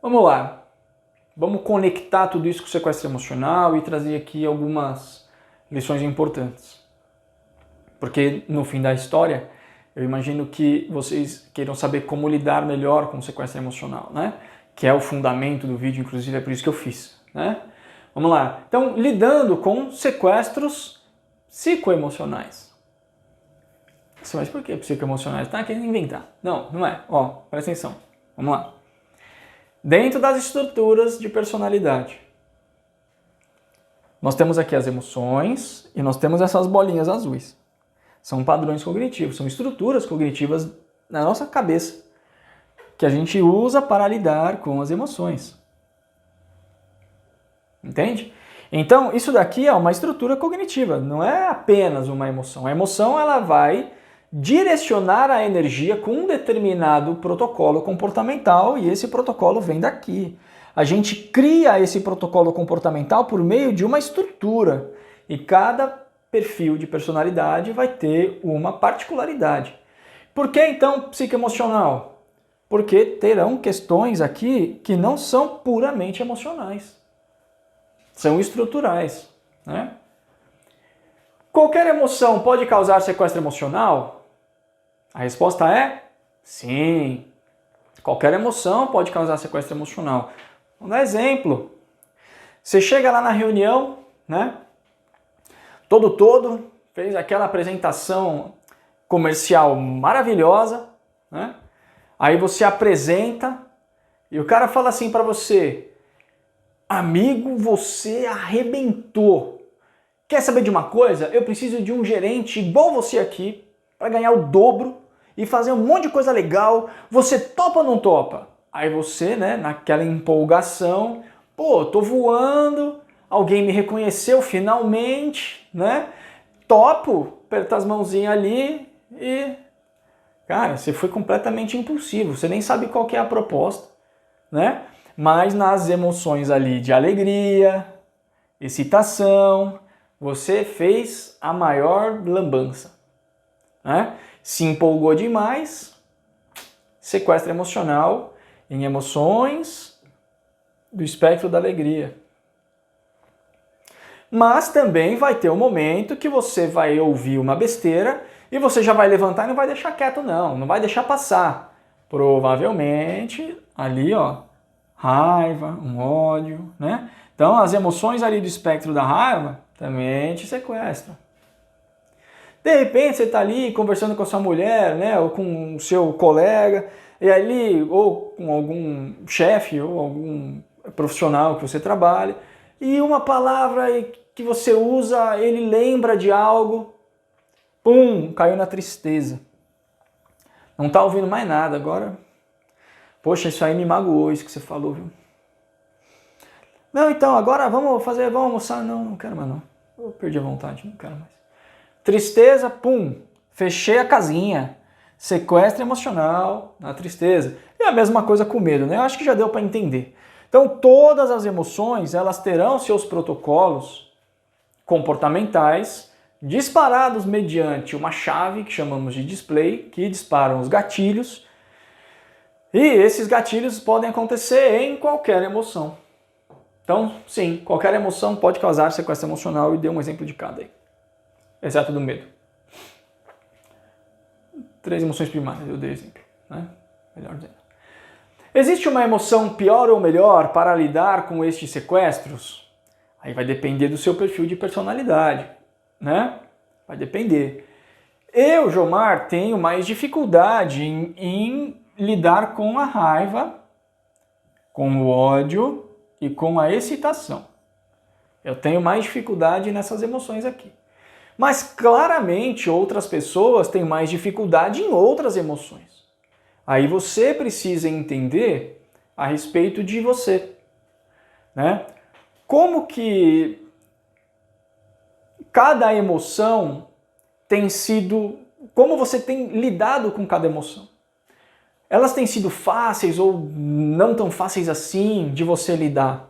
Vamos lá. Vamos conectar tudo isso com o sequestro emocional e trazer aqui algumas lições importantes. Porque no fim da história, eu imagino que vocês queiram saber como lidar melhor com o sequestro emocional, né? Que é o fundamento do vídeo, inclusive é por isso que eu fiz, né? Vamos lá. Então, lidando com sequestros psicoemocionais. Mas por que psicoemocionais? Tá querendo inventar. Não, não é. Ó, presta atenção. Vamos lá. Dentro das estruturas de personalidade, nós temos aqui as emoções e nós temos essas bolinhas azuis. São padrões cognitivos, são estruturas cognitivas na nossa cabeça que a gente usa para lidar com as emoções. Entende? Então, isso daqui é uma estrutura cognitiva, não é apenas uma emoção. A emoção ela vai direcionar a energia com um determinado protocolo comportamental e esse protocolo vem daqui. A gente cria esse protocolo comportamental por meio de uma estrutura e cada perfil de personalidade vai ter uma particularidade. Por que então psicoemocional? Porque terão questões aqui que não são puramente emocionais. São estruturais, né? Qualquer emoção pode causar sequestro emocional? A resposta é sim. Qualquer emoção pode causar sequestro emocional. Vamos dar exemplo. Você chega lá na reunião, né? Todo, fez aquela apresentação comercial maravilhosa, né? Aí você apresenta e o cara fala assim para você: amigo, você arrebentou. Quer saber de uma coisa? Eu preciso de um gerente igual você aqui para ganhar o dobro e fazer um monte de coisa legal. Você topa ou não topa? Aí você, né, naquela empolgação, pô, tô voando, alguém me reconheceu finalmente, né? Topo, aperta as mãozinhas ali e... Cara, você foi completamente impulsivo, você nem sabe qual que é a proposta, né? Mas nas emoções ali de alegria, excitação, você fez a maior lambança, né? Se empolgou demais, sequestro emocional em emoções do espectro da alegria. Mas também vai ter um momento que você vai ouvir uma besteira e você já vai levantar e não vai deixar quieto não vai deixar passar. Provavelmente ali, ó, raiva, um ódio, né? Então as emoções ali do espectro da raiva também te sequestram. De repente você está ali conversando com a sua mulher, né, ou com o seu colega, e ali, ou com algum chefe, ou algum profissional que você trabalha, e uma palavra que você usa, ele lembra de algo, pum, caiu na tristeza. Não está ouvindo mais nada agora. Poxa, isso aí me magoou, isso que você falou, viu? Não, então, agora vamos almoçar. Não quero mais não. Eu perdi a vontade, não quero mais. Tristeza, pum, fechei a casinha. Sequestro emocional na tristeza. E a mesma coisa com medo, né? Eu acho que já deu para entender. Então, todas as emoções, elas terão seus protocolos comportamentais disparados mediante uma chave que chamamos de display, que disparam os gatilhos. E esses gatilhos podem acontecer em qualquer emoção. Então, sim, qualquer emoção pode causar sequestro emocional e dê um exemplo de cada aí. Exceto do medo. 3 emoções primárias, eu dei exemplo, né? Melhor dizendo. Existe uma emoção pior ou melhor para lidar com estes sequestros? Aí vai depender do seu perfil de personalidade, né? Vai depender. Eu, Jomar, tenho mais dificuldade em lidar com a raiva, com o ódio e com a excitação. Eu tenho mais dificuldade nessas emoções aqui. Mas claramente outras pessoas têm mais dificuldade em outras emoções. Aí você precisa entender a respeito de você, né? Como que cada emoção tem sido... Como você tem lidado com cada emoção? Elas têm sido fáceis ou não tão fáceis assim de você lidar?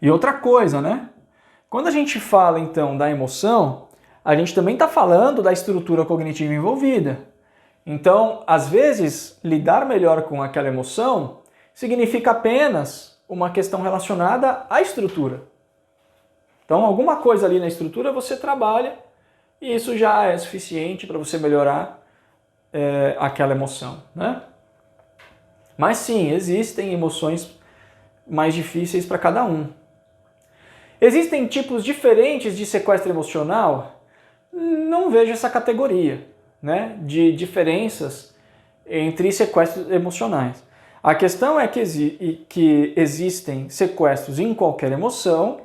E outra coisa, né? Quando a gente fala, então, da emoção, a gente também está falando da estrutura cognitiva envolvida. Então, às vezes, lidar melhor com aquela emoção significa apenas uma questão relacionada à estrutura. Então, alguma coisa ali na estrutura você trabalha e isso já é suficiente para você melhorar aquela emoção, né? Mas sim, existem emoções mais difíceis para cada um. Existem tipos diferentes de sequestro emocional? Não vejo essa categoria, né, de diferenças entre sequestros emocionais. A questão é que existem sequestros em qualquer emoção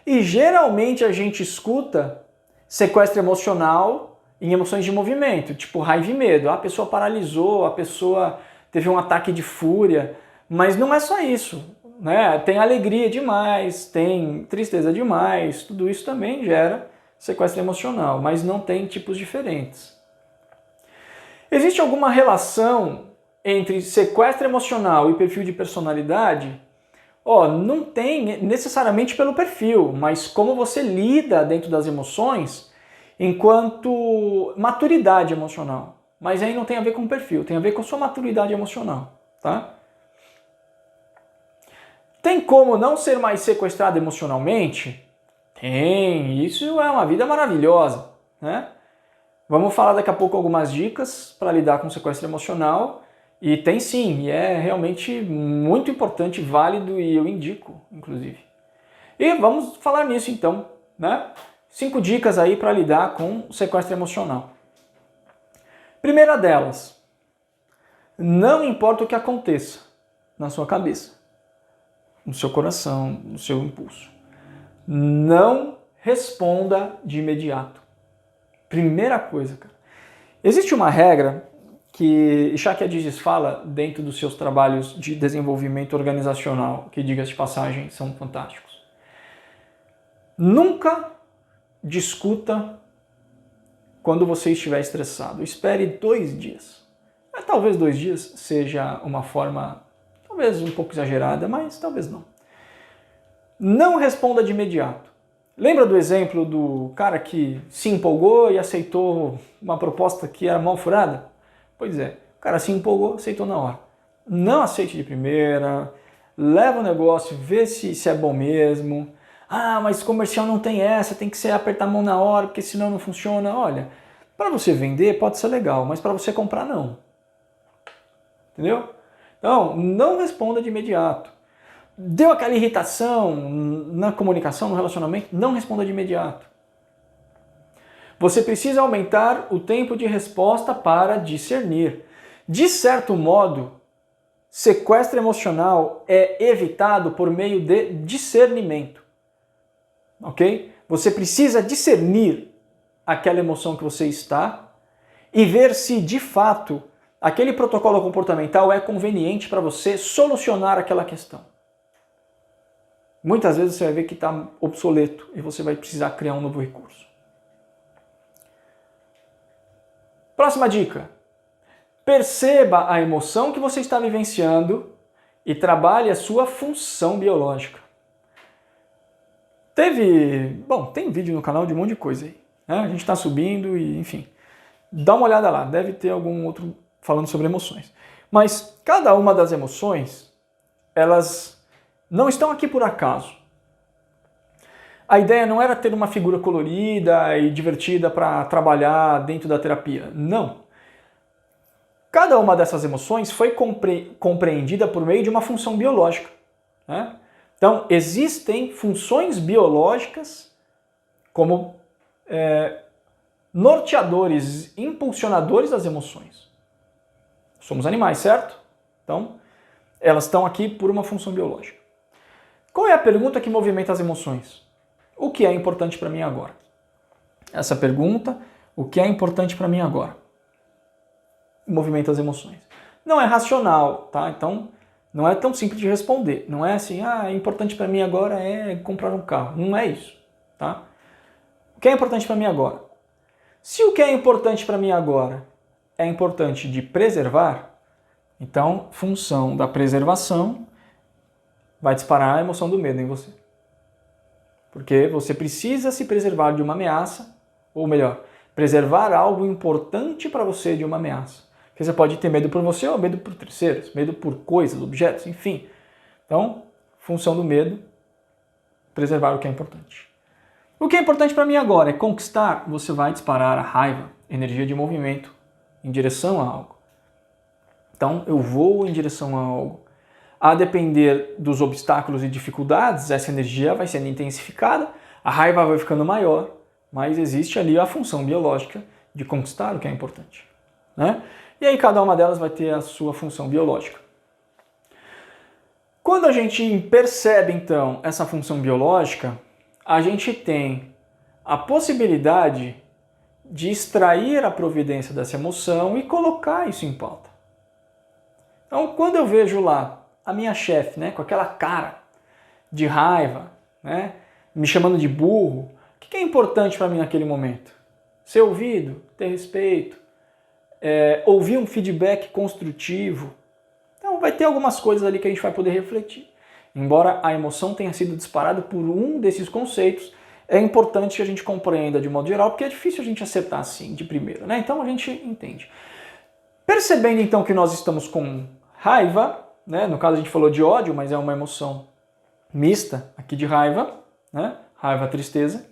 e geralmente a gente escuta sequestro emocional em emoções de movimento, tipo raiva e medo. A pessoa paralisou, a pessoa teve um ataque de fúria, mas não é só isso, né? Tem alegria demais, tem tristeza demais, tudo isso também gera sequestro emocional, mas não tem tipos diferentes. Existe alguma relação entre sequestro emocional e perfil de personalidade? Não tem necessariamente pelo perfil, mas como você lida dentro das emoções enquanto maturidade emocional. Mas aí não tem a ver com o perfil, tem a ver com a sua maturidade emocional, tá? Tem como não ser mais sequestrado emocionalmente? Tem, isso é uma vida maravilhosa, né? Vamos falar daqui a pouco algumas dicas para lidar com sequestro emocional. E tem sim, e é realmente muito importante, válido e eu indico, inclusive. E vamos falar nisso então, né? 5 dicas aí para lidar com o sequestro emocional. Primeira delas, não importa o que aconteça na sua cabeça, no seu coração, no seu impulso, não responda de imediato. Primeira coisa, cara. Existe uma regra que Shakya Dizes fala dentro dos seus trabalhos de desenvolvimento organizacional, que, diga-se de passagem, são fantásticos. Nunca discuta quando você estiver estressado. Espere 2 dias. Talvez 2 dias seja uma forma, talvez um pouco exagerada, mas talvez não. Não responda de imediato. Lembra do exemplo do cara que se empolgou e aceitou uma proposta que era mal furada? Pois é, o cara se empolgou, aceitou na hora. Não aceite de primeira, leva o negócio, vê se é bom mesmo. Ah, mas comercial não tem essa, tem que ser apertar a mão na hora, porque senão não funciona. Olha, para você vender pode ser legal, mas para você comprar não. Entendeu? Então, não responda de imediato. Deu aquela irritação na comunicação, no relacionamento, não responda de imediato. Você precisa aumentar o tempo de resposta para discernir. De certo modo, sequestro emocional é evitado por meio de discernimento. Ok? Você precisa discernir aquela emoção que você está e ver se, de fato, aquele protocolo comportamental é conveniente para você solucionar aquela questão. Muitas vezes você vai ver que está obsoleto e você vai precisar criar um novo recurso. Próxima dica. Perceba a emoção que você está vivenciando e trabalhe a sua função biológica. Tem vídeo no canal de um monte de coisa aí, né? A gente está subindo e, enfim, dá uma olhada lá. Deve ter algum outro falando sobre emoções. Mas cada uma das emoções, elas não estão aqui por acaso. A ideia não era ter uma figura colorida e divertida para trabalhar dentro da terapia. Não. Cada uma dessas emoções foi compreendida por meio de uma função biológica, né? Então, existem funções biológicas como norteadores, impulsionadores das emoções. Somos animais, certo? Então, elas estão aqui por uma função biológica. Qual é a pergunta que movimenta as emoções? O que é importante para mim agora? Essa pergunta, o que é importante para mim agora? Movimenta as emoções. Não é racional, tá? Então, não é tão simples de responder. Não é assim, importante para mim agora é comprar um carro. Não é isso, tá? O que é importante para mim agora? Se o que é importante para mim agora é importante de preservar, então, função da preservação vai disparar a emoção do medo em você. Porque você precisa se preservar de uma ameaça, ou melhor, preservar algo importante para você de uma ameaça. Porque você pode ter medo por você ou medo por terceiros, medo por coisas, objetos, enfim. Então, função do medo, preservar o que é importante. O que é importante para mim agora é conquistar, você vai disparar a raiva, energia de movimento, em direção a algo. Então, eu vou em direção a algo. A depender dos obstáculos e dificuldades, essa energia vai sendo intensificada, a raiva vai ficando maior, mas existe ali a função biológica de conquistar o que é importante, né? E aí cada uma delas vai ter a sua função biológica. Quando a gente percebe, então, essa função biológica, a gente tem a possibilidade de extrair a providência dessa emoção e colocar isso em pauta. Então, quando eu vejo lá a minha chefe, né, com aquela cara de raiva, né, me chamando de burro, o que é importante para mim naquele momento? Ser ouvido, ter respeito, ouvir um feedback construtivo. Então vai ter algumas coisas ali que a gente vai poder refletir. Embora a emoção tenha sido disparada por um desses conceitos, é importante que a gente compreenda de modo geral, porque é difícil a gente acertar assim de primeira, né? Então a gente entende. Percebendo então que nós estamos com raiva, né? No caso a gente falou de ódio, mas é uma emoção mista aqui de raiva, né? Raiva, tristeza.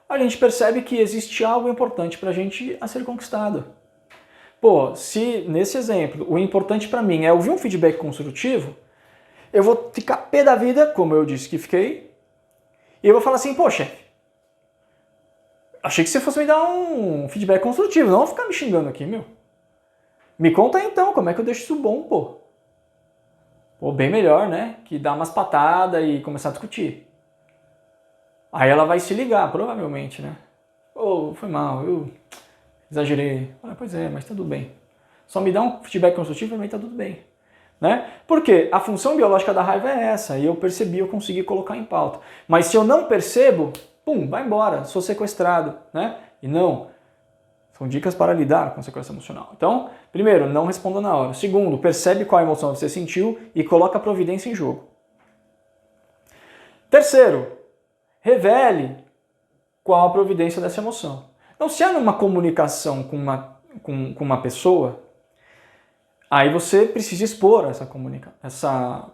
A gente percebe que existe algo importante para a gente a ser conquistado. Pô, se nesse exemplo o importante para mim é ouvir um feedback construtivo, eu vou ficar pé da vida, como eu disse que fiquei, e eu vou falar assim, pô, chefe, achei que você fosse me dar um feedback construtivo, não ficar me xingando aqui, meu. Me conta aí, então, como é que eu deixo isso bom, pô? Pô, bem melhor, né? Que dar umas patadas e começar a discutir. Aí ela vai se ligar, provavelmente, né? Ô, foi mal, eu exagerei. Ah, pois é, mas tá tudo bem. Só me dá um feedback construtivo, pra mim tá tudo bem. Né? Porque a função biológica da raiva é essa, e eu percebi, eu consegui colocar em pauta. Mas se eu não percebo, pum, vai embora, sou sequestrado, né? E não, são dicas para lidar com a sequência emocional. Então, primeiro, não responda na hora. Segundo, percebe qual emoção você sentiu e coloca a providência em jogo. Terceiro, revele qual a providência dessa emoção. Então, se há uma comunicação com uma pessoa, aí você precisa expor essa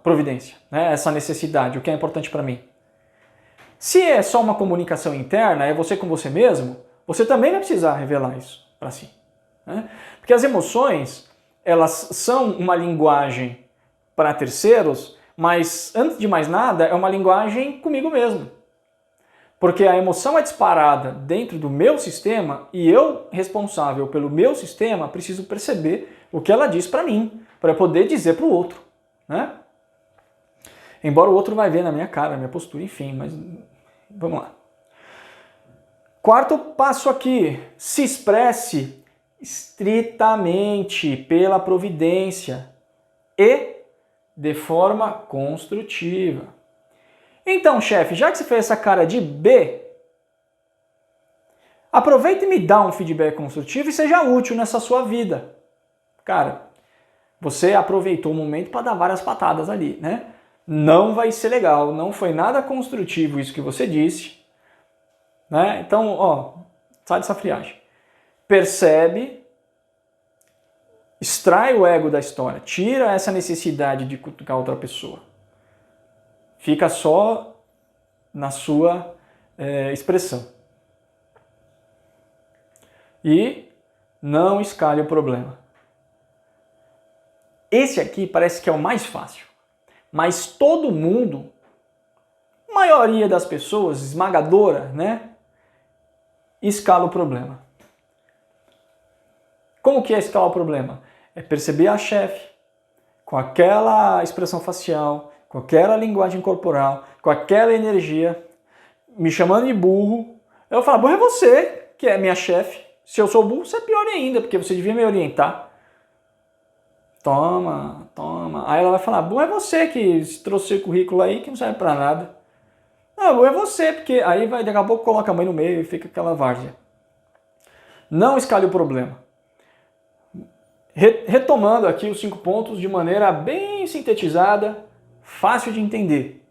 providência, né? Essa necessidade, o que é importante para mim. Se é só uma comunicação interna, é você com você mesmo, você também vai precisar revelar isso para si, né? Porque as emoções, elas são uma linguagem para terceiros, mas antes de mais nada, é uma linguagem comigo mesmo. Porque a emoção é disparada dentro do meu sistema e eu, responsável pelo meu sistema, preciso perceber o que ela diz para mim, para poder dizer para o outro, né? Embora o outro vai ver na minha cara, na minha postura, enfim, mas vamos lá. Quarto passo aqui, se expresse estritamente pela providência e de forma construtiva. Então, chefe, já que você fez essa cara de B, aproveita e me dá um feedback construtivo e seja útil nessa sua vida. Cara, você aproveitou o momento para dar várias patadas ali, né? Não vai ser legal, não foi nada construtivo isso que você disse, né? Então, ó, sai dessa friagem. Percebe, extrai o ego da história, tira essa necessidade de cutucar outra pessoa. Fica só na sua expressão. E não escalhe o problema. Esse aqui parece que é o mais fácil, mas todo mundo, maioria das pessoas, esmagadora, né, escala o problema. Como que é escalar o problema? É perceber a chefe com aquela expressão facial, com aquela linguagem corporal, com aquela energia, me chamando de burro. Eu falo, burro é você, que é minha chefe. Se eu sou burro, você é pior ainda, porque você devia me orientar. Toma, toma. Aí ela vai falar, burro é você que trouxe o currículo aí que não serve pra nada. Não, burro é você, porque aí vai, daqui a pouco coloca a mãe no meio e fica aquela várzea. Não escalhe o problema. Retomando aqui os 5 pontos de maneira bem sintetizada, fácil de entender.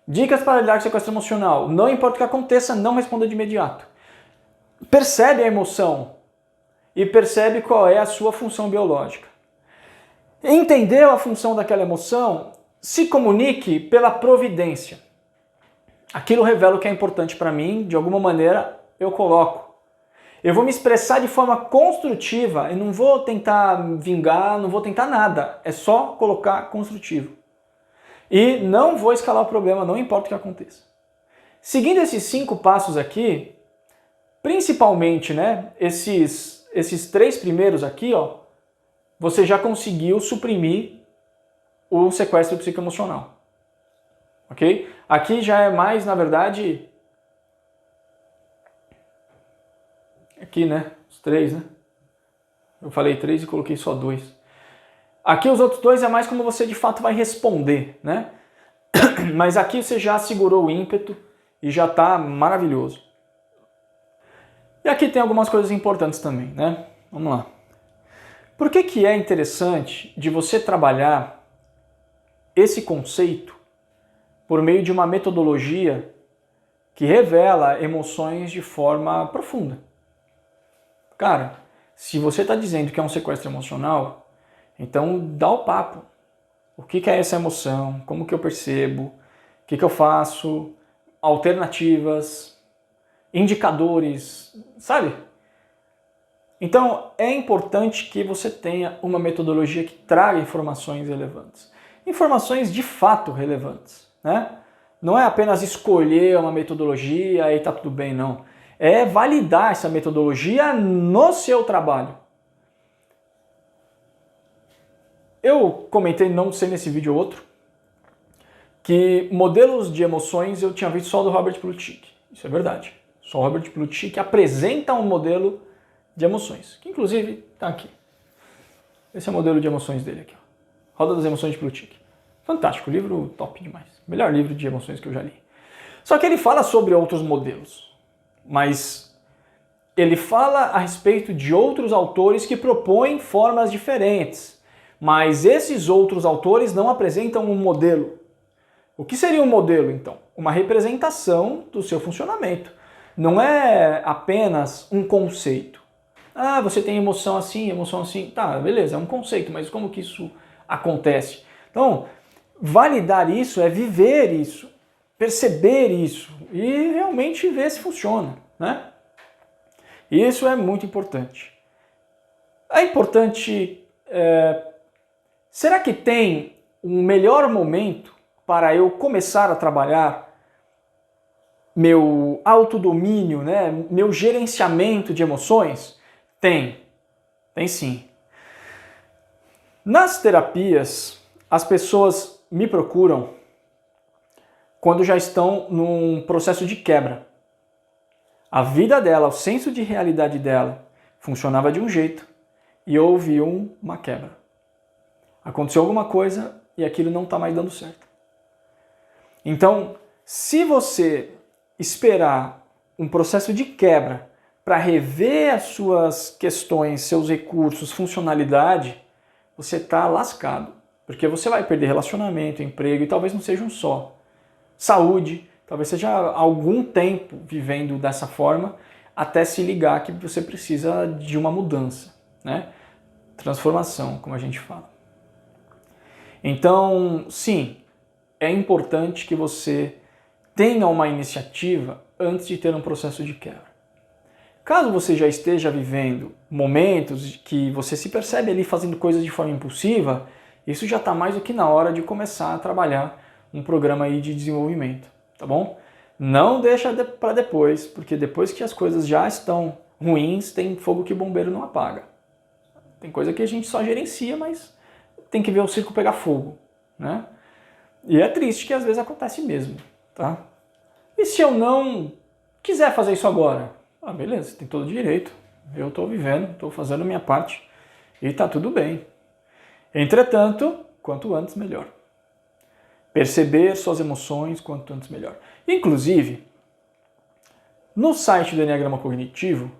Dicas para lidar com sequestro emocional. Não importa o que aconteça, não responda de imediato. Percebe a emoção e percebe qual é a sua função biológica. Entendeu a função daquela emoção? Se comunique pela providência. Aquilo revela o que é importante para mim, de alguma maneira eu coloco. Eu vou me expressar de forma construtiva e não vou tentar vingar, não vou tentar nada. É só colocar construtivo. E não vou escalar o problema, não importa o que aconteça. Seguindo esses 5 passos aqui, principalmente, né, esses 3 primeiros aqui, ó, você já conseguiu suprimir o sequestro psicoemocional. Ok? Aqui já é mais, na verdade, aqui, né, os 3, né? Eu falei 3 e coloquei só 2. Aqui os outros 2 é mais como você de fato vai responder, né? Mas aqui você já segurou o ímpeto e já está maravilhoso. E aqui tem algumas coisas importantes também, né? Vamos lá. Por que é interessante de você trabalhar esse conceito por meio de uma metodologia que revela emoções de forma profunda? Cara, se você está dizendo que é um sequestro emocional, então dá o papo. O que é essa emoção? Como que eu percebo? O que eu faço? Alternativas, indicadores, sabe? Então é importante que você tenha uma metodologia que traga informações relevantes. Informações de fato relevantes, né? Não é apenas escolher uma metodologia e tá tudo bem, não. É validar essa metodologia no seu trabalho. Eu comentei, não sei nesse vídeo ou outro, que modelos de emoções eu tinha visto só do Robert Plutchik. Isso é verdade. Só o Robert Plutchik apresenta um modelo de emoções, que inclusive está aqui. Esse é o modelo de emoções dele aqui. Ó. Roda das Emoções de Plutchik. Fantástico, livro top demais. Melhor livro de emoções que eu já li. Só que ele fala sobre outros modelos, mas ele fala a respeito de outros autores que propõem formas diferentes. Mas esses outros autores não apresentam um modelo. O que seria um modelo, então? Uma representação do seu funcionamento. Não é apenas um conceito. Ah, você tem emoção assim. Tá, beleza, é um conceito, mas como que isso acontece? Então, validar isso é viver isso, perceber isso e realmente ver se funciona, né? Isso é muito importante. É importante... será que tem um melhor momento para eu começar a trabalhar meu autodomínio, né? Meu gerenciamento de emoções? Tem sim. Nas terapias, as pessoas me procuram quando já estão num processo de quebra. A vida dela, o senso de realidade dela funcionava de um jeito e houve uma quebra. Aconteceu alguma coisa e aquilo não está mais dando certo. Então, se você esperar um processo de quebra para rever as suas questões, seus recursos, funcionalidade, você está lascado. Porque você vai perder relacionamento, emprego e talvez não seja um só. Saúde, talvez seja algum tempo vivendo dessa forma até se ligar que você precisa de uma mudança, né? Transformação, como a gente fala. Então, sim, é importante que você tenha uma iniciativa antes de ter um processo de quebra. Caso você já esteja vivendo momentos que você se percebe ali fazendo coisas de forma impulsiva, isso já está mais do que na hora de começar a trabalhar um programa aí de desenvolvimento, tá bom? Não deixa para depois, porque depois que as coisas já estão ruins, tem fogo que o bombeiro não apaga. Tem coisa que a gente só gerencia, mas tem que ver o circo pegar fogo, né? E é triste que às vezes acontece mesmo, tá? E se eu não quiser fazer isso agora? Ah, beleza, tem todo o direito. Eu estou vivendo, estou fazendo a minha parte e está tudo bem. Entretanto, quanto antes, melhor. Perceber suas emoções quanto antes, melhor. Inclusive, no site do Enneagrama Cognitivo,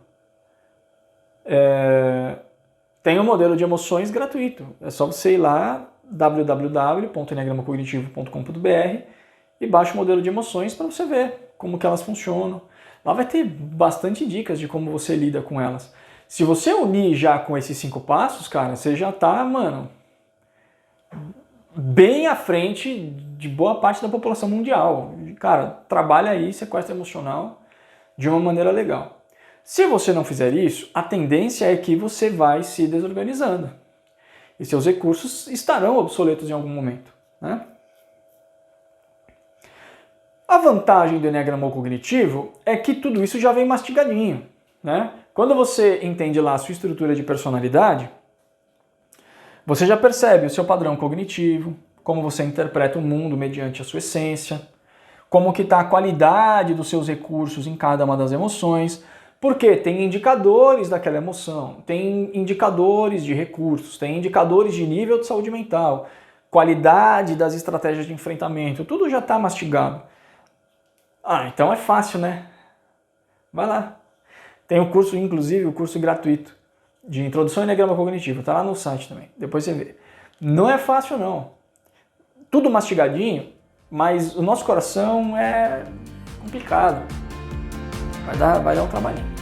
tem um modelo de emoções gratuito. É só você ir lá, www.enneagramacognitivo.com.br e baixa o modelo de emoções para você ver como que elas funcionam. Lá vai ter bastante dicas de como você lida com elas. Se você unir já com esses 5 passos, cara, você já tá, mano, bem à frente de boa parte da população mundial. Cara, trabalha aí sequestro emocional de uma maneira legal. Se você não fizer isso, a tendência é que você vai se desorganizando. E seus recursos estarão obsoletos em algum momento, né? A vantagem do Enneagrama Cognitivo é que tudo isso já vem mastigadinho, né? Quando você entende lá a sua estrutura de personalidade, você já percebe o seu padrão cognitivo, como você interpreta o mundo mediante a sua essência, como que está a qualidade dos seus recursos em cada uma das emoções, porque tem indicadores daquela emoção, tem indicadores de recursos, tem indicadores de nível de saúde mental, qualidade das estratégias de enfrentamento, tudo já está mastigado. Ah, então é fácil, né? Vai lá. Tem o curso, inclusive, o curso gratuito de Introdução ao Enneagrama Cognitivo, tá lá no site também, depois você vê. Não é fácil não. Tudo mastigadinho, mas o nosso coração é complicado. Vai dar um trabalhinho.